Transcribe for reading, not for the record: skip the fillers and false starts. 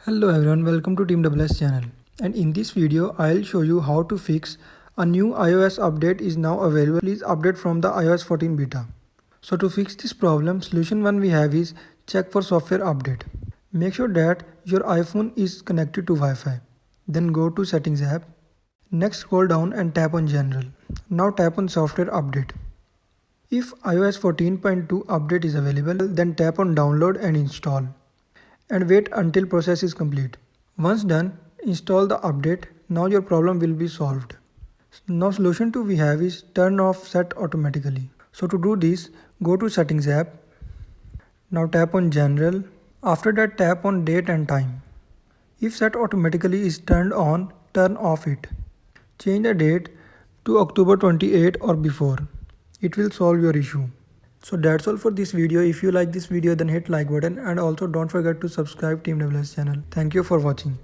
Hello everyone, welcome to Team WS channel. And in this video, I'll show you how to fix a new iOS update is now available. Please update from the iOS 14 beta. So to fix this problem, solution one we have is check for software update. Make sure that your iPhone is connected to Wi-Fi. Then go to settings app. Next scroll down and tap on general. Now tap on software update. If iOS 14.2 update is available, then tap on download and install. And wait until process is complete. Once done, install the update. Now your problem will be solved. Now solution 2 we have is turn off set automatically. So to do this, go to settings app. Now tap on general. After that tap on date and time. If set automatically is turned on, turn off it. Change the date to October 28 or before. It will solve your issue. So that's all for this video. If you like this video, then hit like button and also don't forget to subscribe Team WS channel. Thank you for watching.